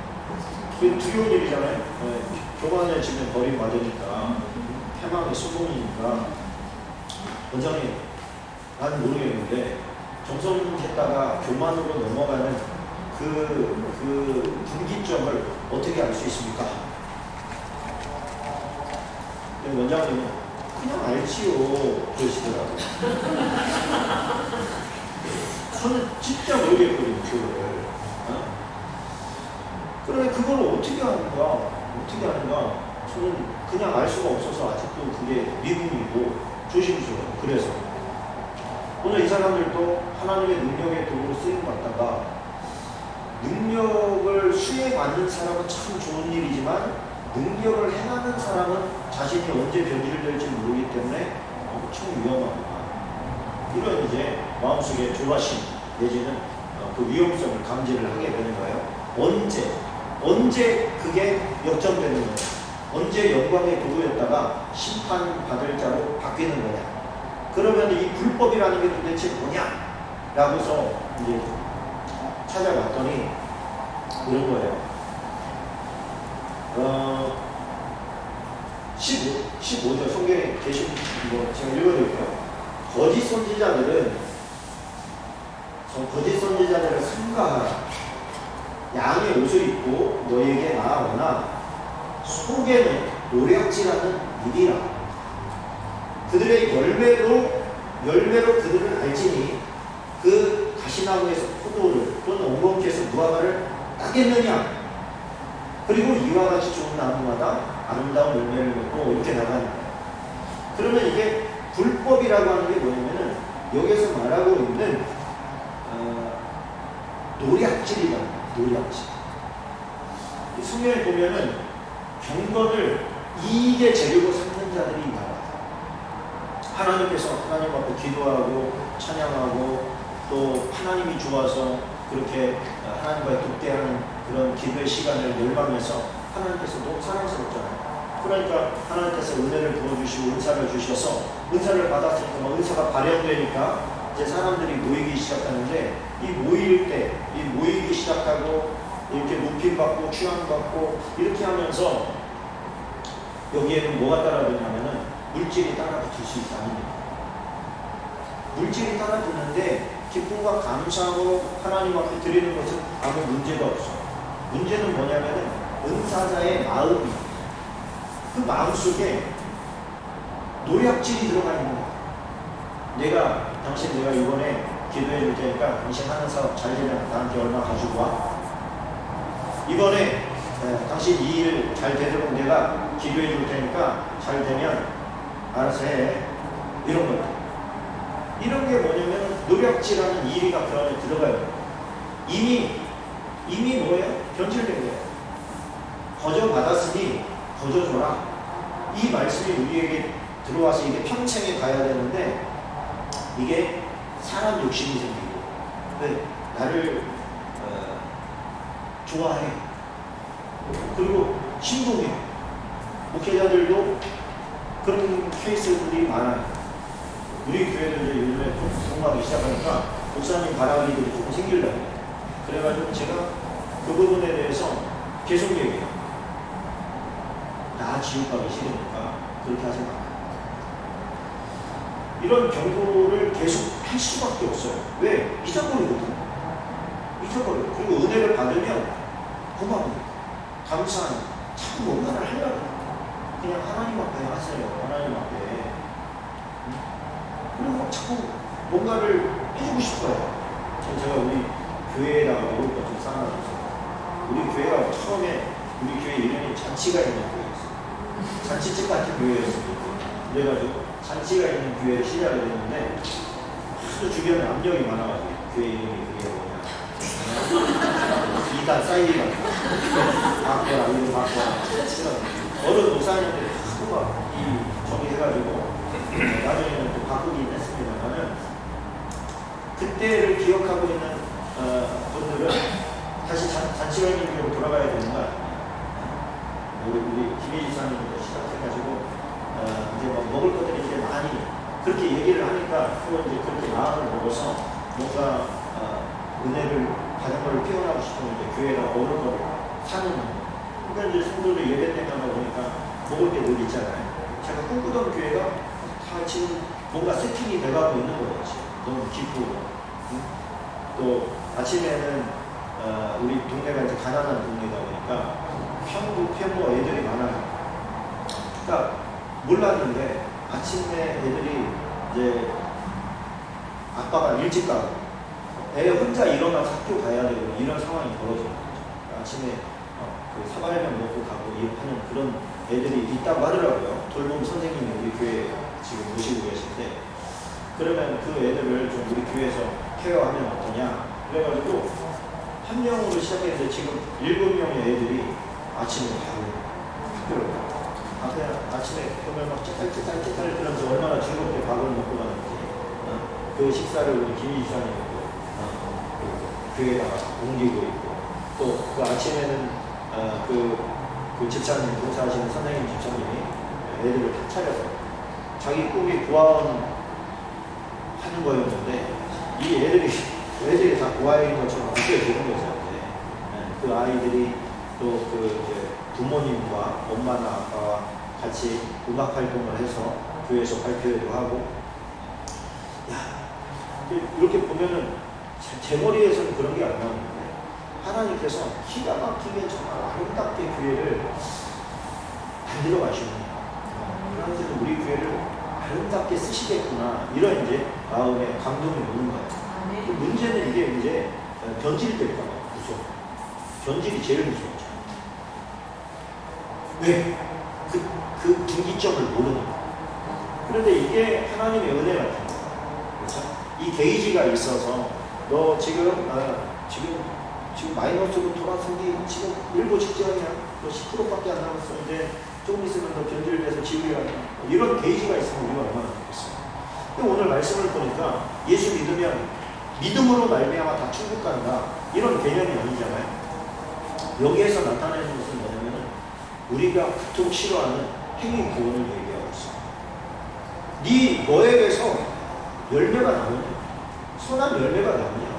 그 두려운 일이잖아요. 교만해지면 버림받으니까 패망의 수봉이니까. 원장님, 나는 모르겠는데 겸손했다가 교만으로 넘어가는 그 분기점을 어떻게 알 수 있습니까? 원장님은 그냥 알지요 그러시더라고요. 저는 진짜 모르겠거든요 그거를. 그런데 그걸 어떻게 하는가 저는 그냥 알 수가 없어서 아직도 그게 미궁이고 조심스러워요. 그래서 오늘 이 사람들도 하나님의 능력의 도구로 쓰임받다가 능력을 수행받는 사람은 참 좋은 일이지만 능력을 행하는 사람은 자신이 언제 변질될지 모르기 때문에 엄청 위험합니다. 이런 이제 마음속에 조바심 내지는 그 위험성을 감지를 하게 되는 거예요. 언제 그게 역전되는 거예요. 언제 영광의 도구였다가 심판받을 자로 바뀌는 거냐. 그러면 이 불법이라는 게 도대체 뭐냐? 라고서 이제 찾아봤더니 이런 거예요. 15절 성경에 계신 거 제가 읽어드릴게요. 거짓 선지자들을 삼가하라. 양의 옷을 입고 너에게 나아오나 속에는 노략질하는 일이라. 그들의 열매로 그들을 알지니 그 가시나무에서 포도를 또는 엉겅퀴에서 무화과를 따겠느냐. 그리고 이와 같이 좋은 나무마다 아름다운 열매를 맺고 이렇게 나가는 거예요. 그러면 이게 불법이라고 하는 게 뭐냐면은 여기서 말하고 있는 노략질이다. 노략질. 성경에 보면은 경건을 이익의 재료로 삼는 자들이 많아요. 하나님께서 하나님 앞에 기도하고 찬양하고 또 하나님이 좋아서 그렇게 하나님과의 독대하는 그런 기도의 시간을 열망해서 하나님께서도 사랑스럽잖아요. 그러니까 하나님께서 은혜를 부어주시고 은사를 주셔서 은사를 받았으니까 은사가 발현되니까 이제 사람들이 모이기 시작하는데 이 모이기 시작하고 이렇게 높임받고 취함받고 이렇게 하면서 여기에는 뭐가 따라붙냐면은 물질이 따라붙을 수 있다는 거예요. 물질이 따라붙는데 기쁨과 감사함으로 하나님 앞에 드리는 것은 아무 문제가 없어요. 문제는 뭐냐면은 은사자의 마음이 그 마음속에 노략질이 들어가 있는 거야. 당신 내가 이번에 기도해 줄 테니까 당신 하는 사업 잘 되면 나한테 얼마 가지고 와. 이번에 당신 이 일 잘 되도록 내가 기도해 줄 테니까 잘 되면 알아서 해. 이런 거야. 이런 게 뭐냐면 노략질하는 이의가 그 안에 들어가요. 이미 뭐예요? 변질된 거예요. 거저 받았으니 거저 줘라. 이 말씀이 우리에게 들어와서 이게 평생에 가야 되는데 이게 사람 욕심이 생기고 나를 좋아해. 그리고 신동해. 목회자들도 그런 케이스들이 많아요. 우리 교회도 이제 요즘에 공부하기 시작하니까 목사님 바라기들이 조금 생기려고. 그래가지고 제가 그 부분에 대해서 계속 얘기해요. 나 지옥 가기 싫으니까 그렇게 하지 마. 이런 경고를 계속 할 수밖에 없어요. 왜? 잊어버리거든. 그리고 은혜를 받으면 고마워요. 감사하니 자꾸 뭔가를 하려고. 그냥 하나님 앞에 하세요. 하나님 앞에. 그리고 막 자꾸 뭔가를 해주고 싶어요. 제가 우리 교회에다가 먹을 것 좀 쌓아놨어요. 우리 교회가 처음에 우리 교회 이름이 잔치가 있는 교회였어요. 잔치집 같은 교회였어요. 그래가지고 잔치가 있는 교회를 시작을 했는데 또 주변에 압력이 많아가지고 교회 이름이 그게 뭐냐 이단 사이드가 바꿔라 이름 바꿔라 어른 목사님들 하도가 이 정이 해가지고 나중에는 또 바꾸긴 했습니다만은 그때를 기억하고 있는 분들은 다시 잔치가 있는 교회로 돌아가야 되는 거 아니에요. 우리 김혜지 사님부터 시작해가지고 이제 뭐 먹을 것들이 이제 많이 그렇게 얘기를 하니까 또 이제 그렇게 마음을 먹어서 뭔가 은혜를 자전거를 피워나고 싶으면 이제 교회가 어느 거를 사는 그러니까 이제 성도들 예배 때마다 보니까 먹을 게 늘 있잖아요. 제가 꿈꾸던 교회가 다 지금 뭔가 세팅이 돼가고 있는 거지. 너무 기쁘고 또 아침에는 우리 동네가 이제 가난한 동네다 보니까 편모 애들이 많아요. 그러니까 몰랐는데 아침에 애들이 이제 아빠가 일찍 가고 애 혼자 일어나서 학교 가야 되고 이런 상황이 벌어지는 거죠. 아침에 그 사발면 먹고 가고 하는 그런 애들이 있다고 하더라고요. 돌봄 선생님이 우리 교회에 지금 모시고 계신데 그러면 그 애들을 좀 우리 교회에서 케어하면 어떠냐 그래가지고 한 명으로 시작했는데 지금 7명의 애들이 아침에 가고 학교를 가고 아침에 보면 막 찌깔 그러면서 얼마나 즐겁게 밥을 먹고 가는지 그 식사를 우리 김희지 사님이 교회에다가 옮기고 있고 또 그 아침에는 그 집사님 봉사하시는 선생님 집사님이 애들을 다 차려서 자기 꿈이 구하원 하는 거였는데 이 애들이 다 구하원인 것처럼 느껴지는 거죠. 그 아이들이 또 그 부모님과 엄마나 아빠와 같이 음악 활동을 해서 교회에서 발표회도 하고 이렇게 보면은 제 머리에서는 그런 게 안 나오는데 하나님께서 기가 막히게 정말 아름답게 교회를 만들어 가시는구나. 하나님께서 우리 교회를 아름답게 쓰시겠구나. 이런 이제 마음에 감동이 오는 거예요. 문제는 이게 이제 변질이 될까 봐 무서워. 변질이 제일 무서워져. 왜? 그 분기점을 모르는 거예요. 그런데 이게 하나님의 은혜 같은 거예요. 그렇죠? 이 게이지가 있어서 너 지금 마이너스로 돌아서기 지금 일부 직전이야. 너 10%밖에 안 남았어. 이제 조금 있으면 너 변질돼서 지옥에 가냐. 이런 게이지가 있으면 우리가 얼마나 좋겠어요. 근데 오늘 말씀을 보니까 예수 믿으면 믿음으로 말미암아 다 천국 간다. 이런 개념이 아니잖아요. 여기에서 나타내는 것은 뭐냐면 우리가 그토록 싫어하는 행위 구원을 얘기하고 있어요. 너에게서 열매가 나오냐? 선한 열매가 나오냐?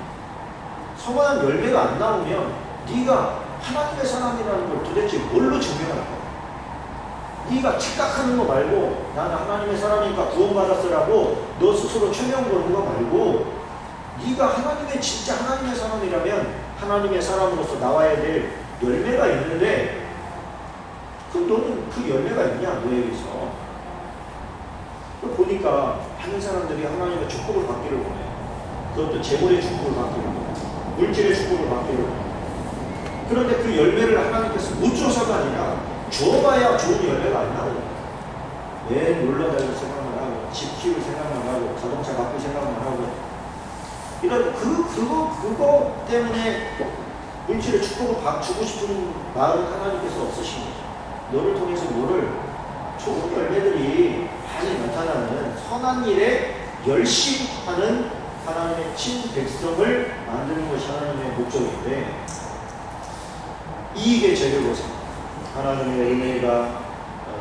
선한 열매가 안 나오면 네가 하나님의 사람이라는 걸 도대체 뭘로 증명할 거야? 네가 착각하는 거 말고 나는 하나님의 사람이니까 구원받았으라고 너 스스로 최명 거는 거 말고 네가 진짜 하나님의 사람이라면 하나님의 사람으로서 나와야 될 열매가 있는데 너는 그 열매가 있냐 너에게서 보니까 많은 사람들이 하나님의 축복을 받기를 원해요. 그것도 재물의 축복을 받기를 원해요. 물질의 축복을 받기를 원해요. 그런데 그 열매를 하나님께서 못 줘서가 아니라 줘봐야 좋은 열매가 안 나오고 매일 놀러다닐 생각만 하고 집 키울 생각만 하고 자동차 바꿀 생각만 하고 이런 그거 때문에 물질의 축복을 주고 싶은 마음은 하나님께서 없으신 거죠. 너를 통해서 좋은 열매들이 많이 나타나는 선한 일에 열심하는 하나님의 친백성을 만드는 것이 하나님의 목적인데 이익의 재료로서 하나님의 은혜가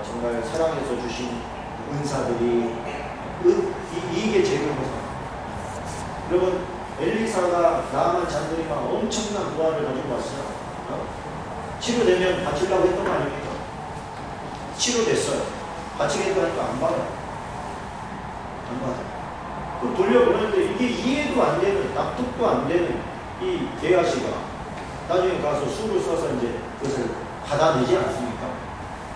정말 사랑해서 주신 은사들이 이익의 재료로서 여러분 엘리사가 나아만 잔들이가 엄청난 부활을 가지고 왔어요. 치료되면 바치려고 했던 거 아닙니까? 치료됐어요. 바치겠다니까 안 받아요. 안 받아요. 그럼 돌려보내는데 이게 이해도 안 되는, 납득도 안 되는 이 게하시가 나중에 가서 수를 써서 이제 그것을 받아내지 않습니까?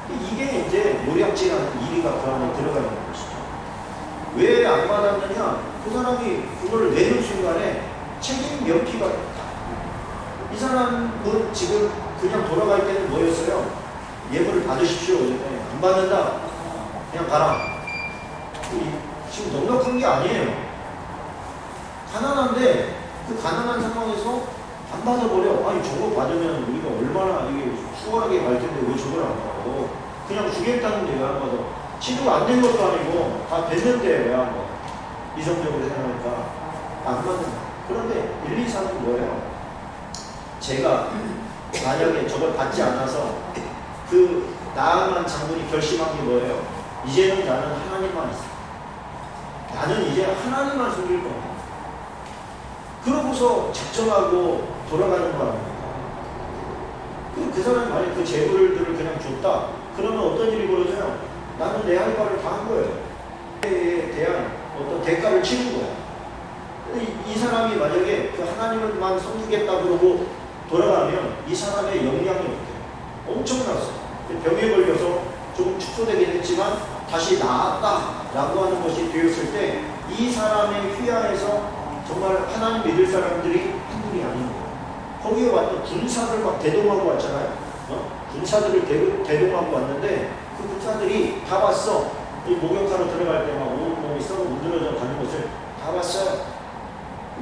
이게 이제 노략질하는 이리가 그 안에 들어가 있는 것이죠. 왜 안 받았느냐? 그 사람이 그걸 내는 순간에 책임 면피가 이 사람은 지금 그냥 돌아갈 때는 뭐였어요? 예물을 받으십시오. 안 받는다. 그냥 가라. 지금 넉넉한 게 아니에요. 가난한데 그 가난한 상황에서 안 받아버려. 아니 저거 받으면 우리가 얼마나 이게 수월하게 갈 텐데 왜 저걸 안 받아? 그냥 주겠다는데 왜 안 받아? 치료가 안 된 것도 아니고 다 됐는데 왜 안 받아? 이성적으로 생각하니까 안 받는다. 그런데 1, 2, 3은 뭐예요? 제가 만약에 저걸 받지 않아서 그 나아만 장군이 결심한 게 뭐예요? 이제는 나는 하나님만 있어. 나는 이제 하나님만 섬길 거야. 그러고서 작정하고 돌아가는 거 아닙니까? 그 사람이 만약 그 재물들을 그냥 줬다. 그러면 어떤 일이 벌어져요? 나는 내 할 바를 다 한 거예요. 에 대한 어떤 대가를 치는 거야. 이 사람이 만약에 그 하나님만 섬기겠다 그러고 돌아가면 이 사람의 영향이 어때요? 엄청났어. 병에 걸려서 조금 축소되긴 했지만 다시 나았다라고 하는 것이 되었을 때 이 사람의 휘하에서 정말 하나님 믿을 사람들이 한둘이 아닌 거예요. 거기에 왔던 군사를 막 대동하고 왔잖아요. 군사들을 대동하고 왔는데 그 군사들이 다 봤어. 이 목욕하러 들어갈 때 막 온몸이 썩어 문드러져 가는 것을 다 봤어요.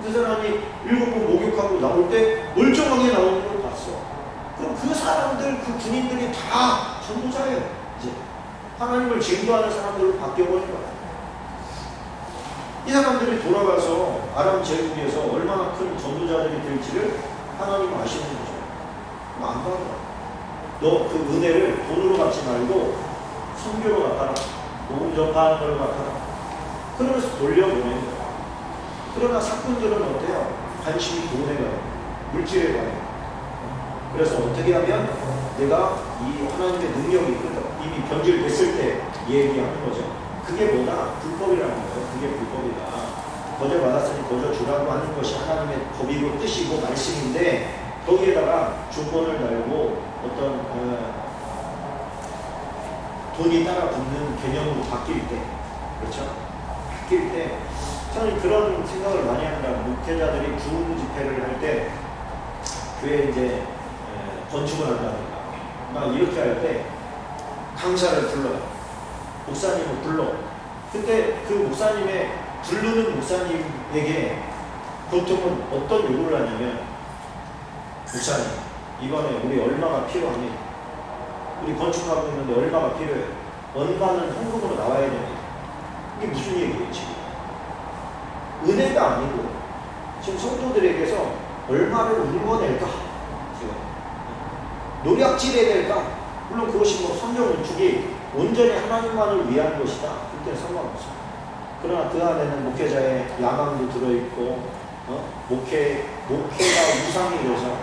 그 사람이 7번 목욕하고 나올 때 멀쩡하게 나오는 걸 봤어. 그럼 그 사람들, 그 군인들이 다 전도자예요. 이제 하나님을 증거하는 사람들로 바뀌어버린 거야. 이 사람들이 돌아가서 아람 제국에서 얼마나 큰 전도자들이 될지를 하나님 아시는 거죠. 안 받아. 너 그 은혜를 돈으로 받지 말고 선교로 갚아라. 복음 전파하는 걸로 갚아라. 그러면서 돌려보내는 거야. 그러나 사건들은 어때요? 관심이 돈에 가요. 물질에 가요. 그래서 어떻게 하면 내가 이 하나님의 능력이 있거든. 이미 변질됐을 때 얘기하는 거죠. 그게 뭐다? 불법이라는 거예요. 그게 불법이다. 거저 받았으니 거저 주라고 하는 것이 하나님의 법이고 뜻이고 말씀인데 거기에다가 조건을 달고 어떤 돈이 따라 붙는 개념으로 바뀔 때, 그렇죠? 바뀔 때 저는 그런 생각을 많이 합니다. 목회자들이 구음 집회를 할 때 교회 이제 건축을 한다든가 막 이렇게 할 때 강사를 불러요. 목사님을 불러. 그때 그 목사님의 부르는 목사님에게 보통은 어떤 요구를 하냐면 목사님 이번에 우리 얼마가 필요합니다. 우리 건축하고 있는데 얼마가 필요해요. 원가는 현금으로 나와야 됩니다. 이게 무슨 얘기예요 지금? 은혜가 아니고 지금 성도들에게서 얼마를 울어낼까? 지금 노략질해야 될까? 물론 그것이 뭐 성령 건축이 온전히 하나님만을 위한 것이다. 그때는 상관없어. 그러나 그 안에는 목회자의 야망도 들어있고, 목회가 우상이 돼서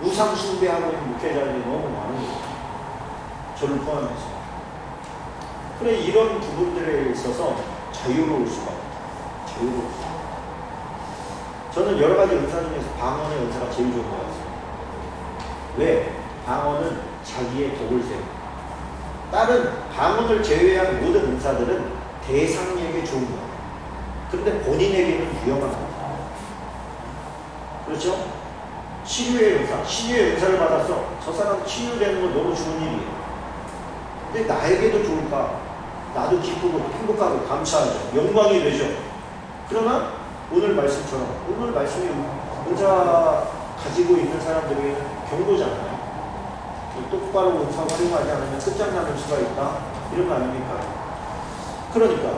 우상 숭배하고 있는 목회자들이 너무 많은 거예요. 저를 포함해서. 그래 이런 부분들에 있어서 자유로울 수가 없다. 자유로울 수가 없다. 저는 여러 가지 은사 중에서 방언의 은사가 제일 좋은 것 같습니다. 왜? 방언은 자기의 덕을 세웁니다. 다른 방언을 제외한 모든 은사들은 대상에게 좋은 거예요. 그런데 본인에게는 위험한 거예요. 그렇죠? 치유의 은사, 치유의 은사를 받았어. 저 사람 치유되는 건 너무 좋은 일이에요. 근데 나에게도 좋을까? 나도 기쁘고 행복하고 감사하죠. 영광이 되죠. 그러나 오늘 말씀처럼 오늘 말씀이 은사 가지고 있는 사람들에게는 경고잖아요. 똑바로 은사 활용하지 않으면 끝장나는 수가 있다. 이런 거 아닙니까? 그러니까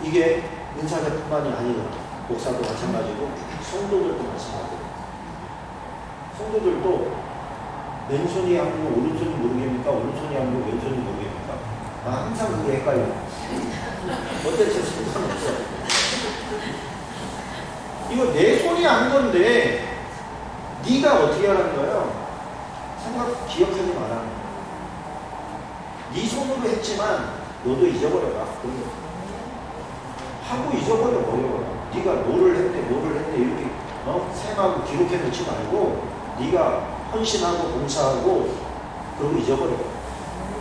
이게 은사자뿐만이 아니라 목사도 마찬가지고 성도들도 마찬가지고 성도들도 왼손이 아니고 오른손이 모르겠습니까? 오른손이 아니고 왼손이 모르겠습니까? 항상 그게 헷갈려요. 어쨌든 상관없어. 이거 내 손이 안 건데 네가 어떻게 하라는 거예요? 생각 기억하지 말라는 거예요. 네 손으로 했지만 너도 잊어버려라. 그런 거 하고 잊어버려 버려. 네가 뭐를 했대 이렇게 생각하고 기록해 놓지 말고 네가 헌신하고 봉사하고 그러고 잊어버려.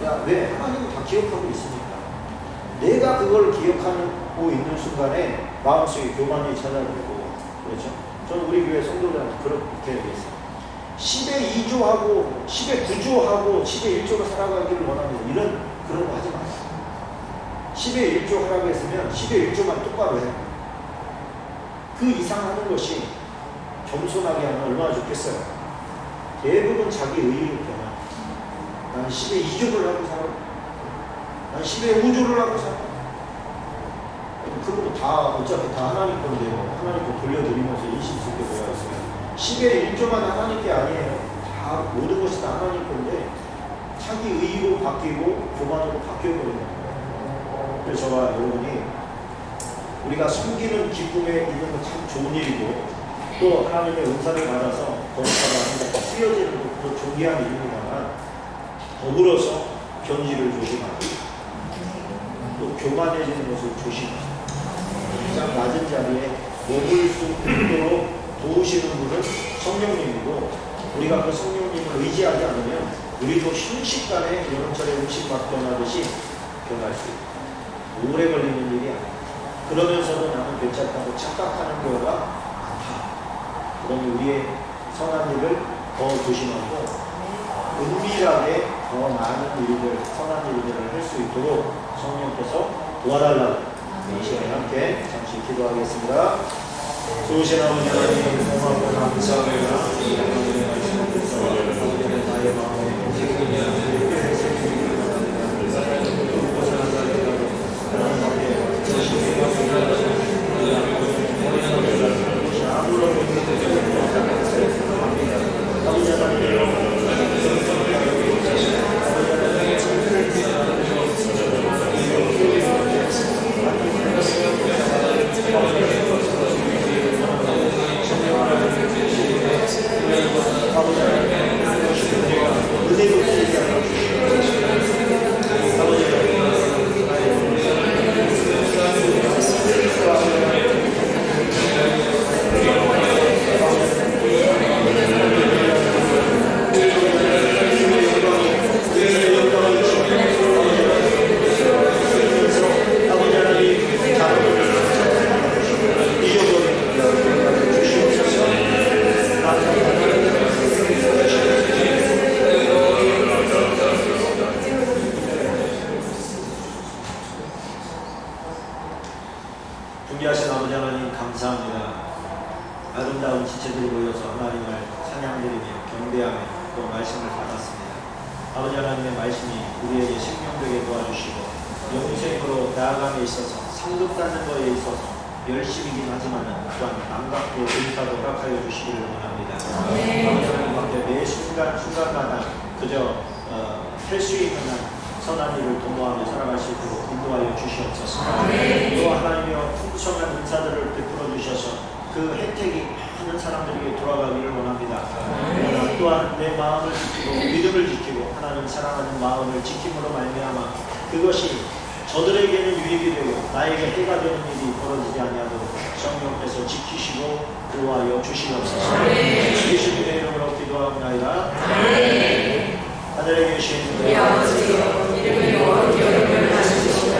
야, 왜? 하나님은 다 기억하고 있으니까. 내가 그걸 기억하고 있는 순간에 마음속에 교만이 찾아들고, 그렇죠? 저는 우리 교회 성도들한테 그렇게 얘기했어요. 10의 2조하고 10의 9조하고 10의 1조로 살아가기를 원합니다. 이런 그런 거 하지 마세요. 10의 1조 하라고 했으면 10의 1조만 똑바로 해요. 그 이상 하는 것이 겸손하게 하면 얼마나 좋겠어요. 대부분 자기 의의로 변화. 난 10의 2조를 하고 살아. 난 10의 5조를 하고 살아. 그거 다 어차피 다 하나님 건데요. 하나님 거 돌려드리면서 인식 있게 되어 있어요. 10의 1조만 하나님 게 아니에요. 다 모든 것이 다 하나님 건데 자기 의의로 바뀌고 교만으로 바뀌어버리는 거예요. 그래서 저와 여러분이 우리가 섬기는 기쁨에 있는 건 참 좋은 일이고 또 하나님의 은사를 받아서 거룩하다 하는 것과 쓰여지는 것도 존귀한 일입니다만 더불어서 견지를 조심하고 또 교만해지는 것을 조심하고 가장 낮은 자리에 머물 수 있도록 도우시는 분은 성령님이고 우리가 그 성령님을 의지하지 않으면 우리도 순식간에 여름철에 음식 맛 변하듯이 변할 수 있다. 오래 걸리는 일이 아니다. 그러면서도 나는 괜찮다고 착각하는 경우가 많다. 그러니 우리의 선한 일을 더 조심하고 은밀하게 더 많은 일들, 선한 일들을 할 수 있도록 성령께서 도와달라고 이 시간에 함께 잠시 기도하겠습니다. 좋으신 아버지 하나님 고맙고 감사합니다. 하나님의 말씀을 통해서 나의 마음에 존귀하신 아버지 하나님 감사합니다. 아름다운 지체들이 모여서 하나님을 찬양드리며 경배하며 또 말씀을 받았습니다. 아버지 하나님의 말씀이 우리에게 생명되게 도와주시고 영생으로 나아감에 있어서 상급 받는 것에 있어서 열심이긴 하지만 또한 안갖고 은사도 허락하여 주시기를 원합니다. 아버지 하나님 앞에 매 순간마다 그저 할 수 있는 한 선한 일을 도모하며 살아갈 수 있도록 인도하여 주시옵소서. 또 하나님의 풍성한 은사들을 베풀어 주셔서 그 혜택이 많은 사람들에게 돌아가기를 원합니다. 또한 내 마음을 지키고 믿음을 지키고 하나님 사랑하는 마음을 지킴으로 말미암아 그것이 저들에게는 유익이 되고 나에게 해가 되는 일이 벌어지지 아니하도록 성령께서 지키시고 도와여 주시옵소서. 예수님의 이름으로 기도하옵나이다. 하늘에 계신 우리 아버지여 이름이 거룩히 여김을 하시시며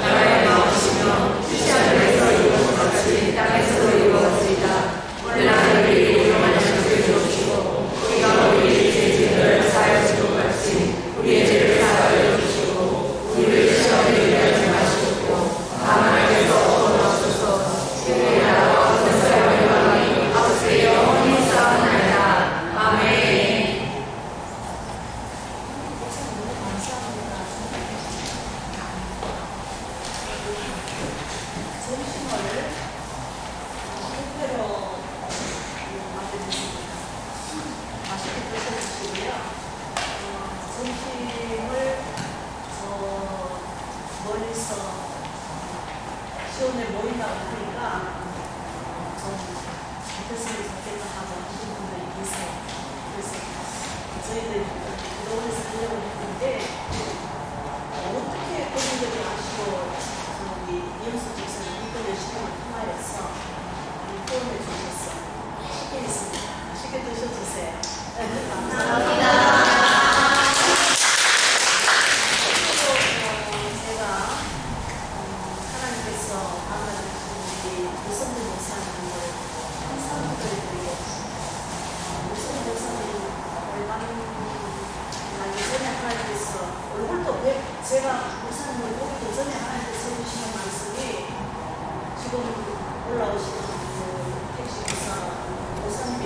나라의 마음이시며 뜻이 하늘에서 이루어진 같이 땅에서도 이루어지이다. 오늘 하늘을 일용할 것을 주시고 우리가 우리의 죄를 사하여 준 것 같이 우리의 죄를 사하여 주시고 우리를 시험에 이르게 하지 마시고 다만 하나님께서 얻어주소서. 주의 나라와 권세와 영광이 아버지의 영원히 쌓아나이다. 아멘. 시원에 모인다고 하니까 좀 잘됐으면 좋겠다 하고 하신 분들이 계세요. 그래서 저희들이 기도원에서 하려고 했는데 어떻게 그분들이 아시고 우리 이영수 집사님 이분의 시간을 통하여서 표현해 주셨어요. 쉽게 있습니다. 쉽게 드셔주세요. 감사합니다. 제가 제가 목사님을 보기 전에 하나님께서 해주시는 말씀이 지금 올라오시는 그 택시기사 목사님이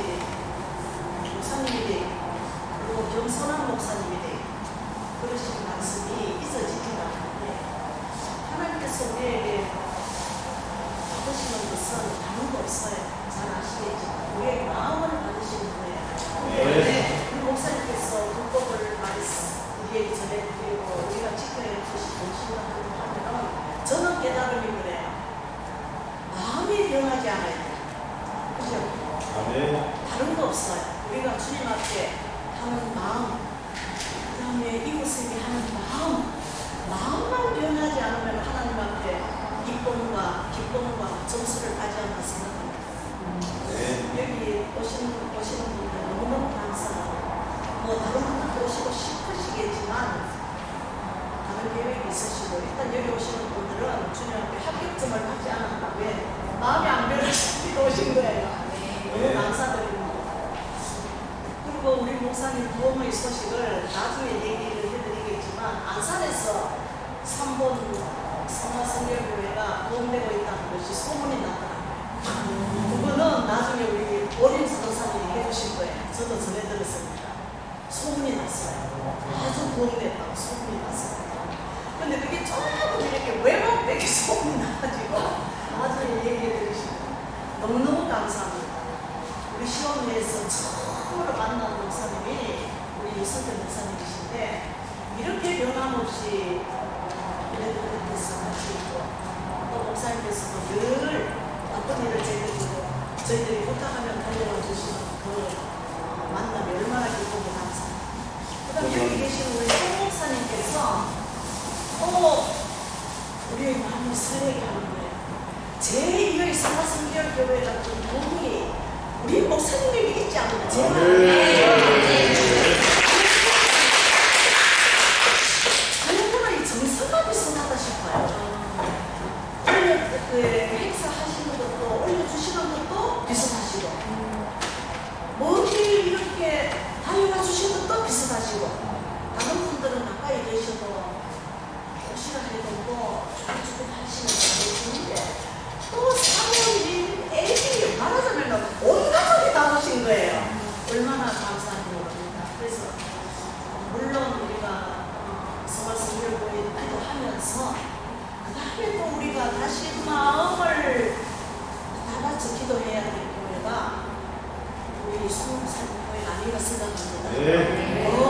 그리고 겸손한 목사님이 그러신 말씀이 있어집니다. 하나님께서 우리에게 받으시는 것은 다른 거 없어요. 잘 아시겠지만 우리의 마음을 받으시는 거예요. 우리 목사님께서 불법을 우리에게 전해드리고 우리가 지켜야 주시는 신앙을 하면 저는 깨달음이 그래요. 마음이 변하지 않아야 돼요. 그죠? 아멘. 다른 거 없어요. 우리가 주님 앞에 하는 마음, 그 다음에 이웃에게 하는 마음만 변하지 않으면 하나님 앞에 기쁨과 점수를 가지 않나 생각합니다. 여기 오시는 분들 너무너무 감사하고 다른 분들도 오시고 싶으시겠지만 다른 계획이 있으시고 일단 여기 오시는 분들은 주님 앞에 합격점을 받지 않았다. 왜? 마음이 안 변하시고 오신 거예요. 너무 감사드립니다. 그리고 우리 목사님 부흥의 소식을 나중에 얘기를 해드리겠지만 안산에서 3번 성화성결교회가 도움되고 있다는 것이 소문이 나더라고요. 그거는 나중에 우리 어린 선교사님이 해주신 거예요. 저도 전해 들었습니다. 소문이 났어요. 아주 도움됐다고 소문이 났어요. 근데 그게 조금 이렇게 외국되게 소문이 나가지고 나중에 얘기해 드리시고 너무너무 감사합니다. 우리 시원리에서 처음으로 만난 목사님이 우리 유석현 목사님이신데 이렇게 변함없이 그래서 같이 있고 또 목사님께서도 늘 어떤 일을 저희들이 부탁하면 달려와 주시는 그 만남이 얼마나 기쁘고 감사합니다. 그 다음 여기 계신 우리 송 목사님께서 우리의 마음을 설레게 하는 거예요. 제2의 성화성결교회 같은 도움이 우리 목사님에게 있지 않나 제 마음에 얼마나 이 정성만 비슷하다 싶어요. 그 행사 하시는 것도 올려주시는 것도 비슷하시고 머리 이렇게 달려와 주시는 것도 비슷하시고 다른 분들은 가까이 계셔도 오시라 해도 쭉쭉 하시는 분이 계시는데 또 사모님, 애기 말하자면 온 가족이 다 오신 거예요. 얼마나 감사한지 모릅니다. 그래서 물론 우리가 성화성결교회 기도하면서 그 다음에 또 우리가 다시 마음을 다 같이 기도해야 될 교회가 우리 수목사님 교회가 아닌가 생각합니다.